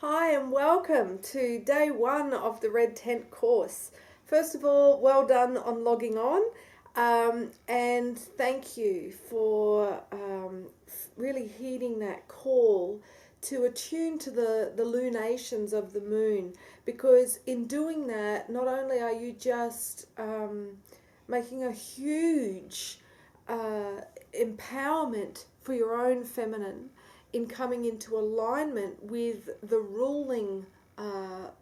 Hi and welcome to day one of the Red Tent course. First of all, well done on logging on, and thank you for really heeding that call to attune to the lunations of the moon, because in doing that, not only are you just making a huge empowerment for your own feminine, in coming into alignment with the ruling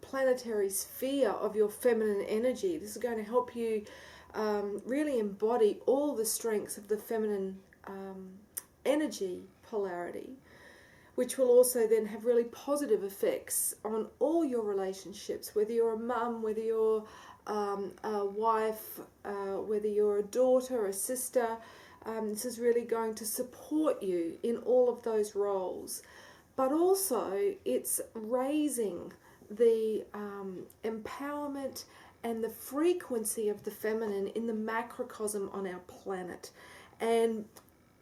planetary sphere of your feminine energy. This is going to help you really embody all the strengths of the feminine energy polarity, which will also then have really positive effects on all your relationships, whether you're a mum, whether you're a wife, whether you're a daughter, a sister. This is really going to support you in all of those roles. But also, it's raising the empowerment and the frequency of the feminine in the macrocosm on our planet. And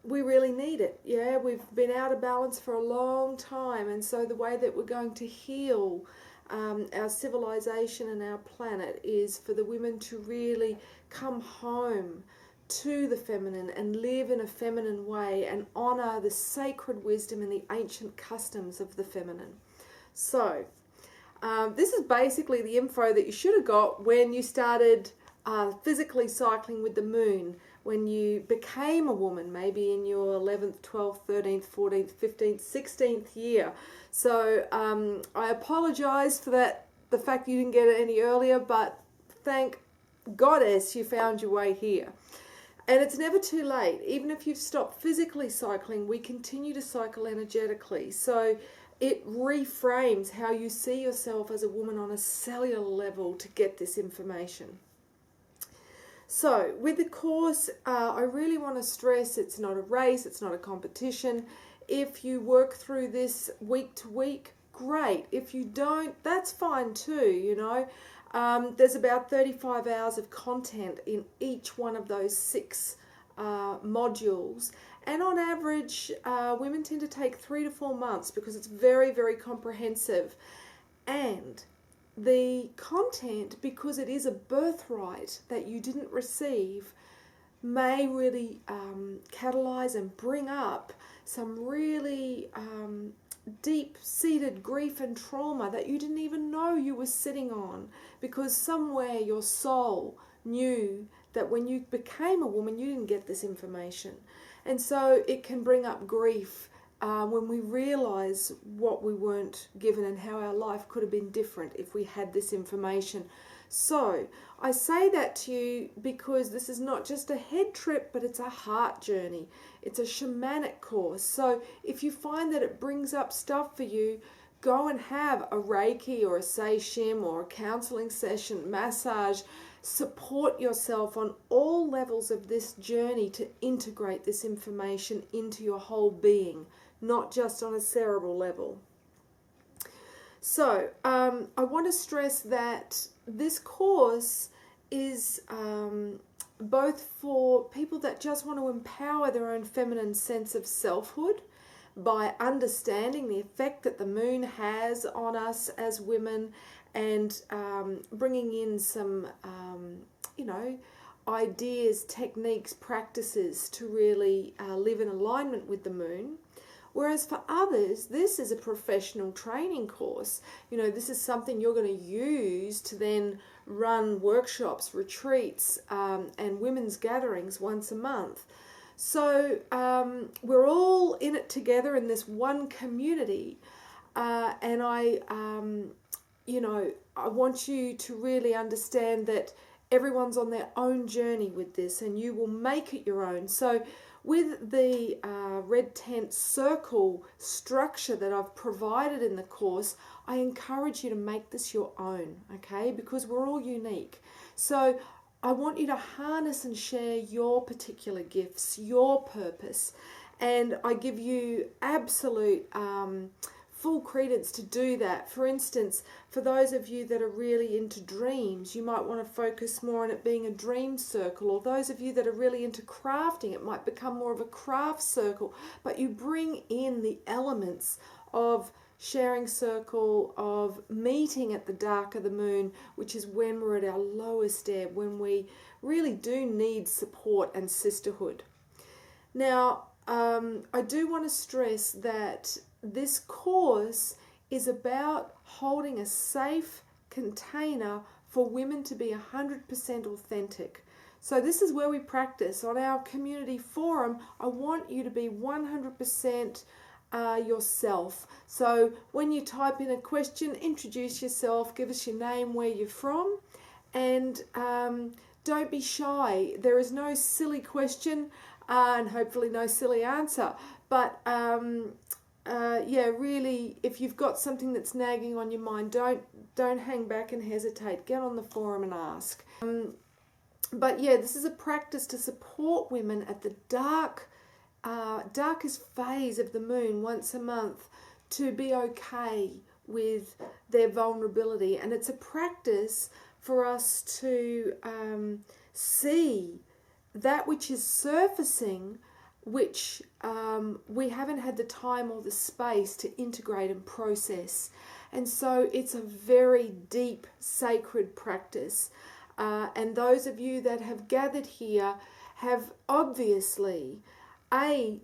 we really need it. Yeah, we've been out of balance for a long time, and so the way that we're going to heal our civilization and our planet is for the women to really come home to the feminine and live in a feminine way and honor the sacred wisdom and the ancient customs of the feminine. So this is basically the info that you should have got when you started physically cycling with the moon, when you became a woman, maybe in your 11th, 12th, 13th, 14th, 15th, 16th year. So I apologize for that, the fact you didn't get it any earlier, but thank Goddess you found your way here. And it's never too late. Even if you've stopped physically cycling, we continue to cycle energetically. So it reframes how you see yourself as a woman on a cellular level to get this information. So with the course, I really want to stress it's not a race, it's not a competition. If you work through this week to week, great. If you don't, that's fine too, you know. There's about 35 hours of content in each one of those 6 modules. And on average, women tend to take 3 to 4 months because it's very, very comprehensive. And the content, because it is a birthright that you didn't receive, may really catalyze and bring up some really deep-seated grief and trauma that you didn't even know you were sitting on, because somewhere your soul knew that when you became a woman you didn't get this information. And so it can bring up grief when we realize what we weren't given and how our life could have been different if we had this information. So I say that to you because this is not just a head trip, but it's a heart journey. It's a shamanic course. So if you find that it brings up stuff for you, go and have a Reiki or a Seishim or a counseling session, massage. Support yourself on all levels of this journey to integrate this information into your whole being, not just on a cerebral level. So I want to stress that this course is both for people that just want to empower their own feminine sense of selfhood by understanding the effect that the moon has on us as women, and bringing in some, ideas, techniques, practices to really live in alignment with the moon. Whereas for others, this is a professional training course. You know, this is something you're going to use to then run workshops, retreats, and women's gatherings once a month. So we're all in it together in this one community. And I want you to really understand that everyone's on their own journey with this, and you will make it your own. So with the Red Tent circle structure that I've provided in the course, I encourage you to make this your own, okay? Because we're all unique. So I want you to harness and share your particular gifts, your purpose, and I give you absolute full credence to do that. For instance, for those of you that are really into dreams, you might want to focus more on it being a dream circle, or those of you that are really into crafting, it might become more of a craft circle, but you bring in the elements of sharing circle of meeting at the dark of the moon, which is when we're at our lowest ebb, when we really do need support and sisterhood. Now, I do want to stress that this course is about holding a safe container for women to be 100% authentic. So this is where we practice. On our community forum, I want you to be 100% yourself. So when you type in a question, introduce yourself, give us your name, where you're from, and don't be shy. There is no silly question and hopefully no silly answer. But really, if you've got something that's nagging on your mind, don't hang back and hesitate. Get on the forum and ask. But yeah, this is a practice to support women at the darkest phase of the moon once a month, to be okay with their vulnerability. And it's a practice for us to see that which is surfacing, which we haven't had the time or the space to integrate and process. And so it's a very deep, sacred practice. And those of you that have gathered here have obviously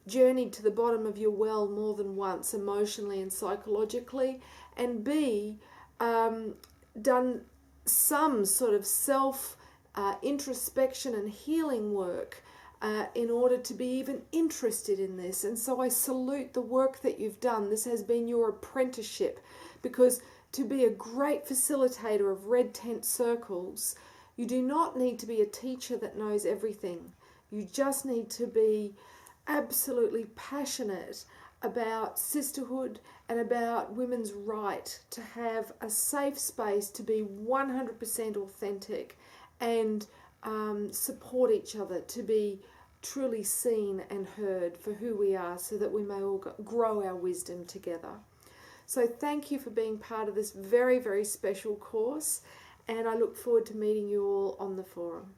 journeyed to the bottom of your well more than once, emotionally and psychologically, and B, done some sort of self introspection and healing work in order to be even interested in this. And so I salute the work that you've done. This has been your apprenticeship, because to be a great facilitator of red tent circles, you do not need to be a teacher that knows everything. You just need to be absolutely passionate about sisterhood and about women's right to have a safe space to be 100% authentic and support each other, to be truly seen and heard for who we are, so that we may all grow our wisdom together. So thank you for being part of this very, very special course, and I look forward to meeting you all on the forum.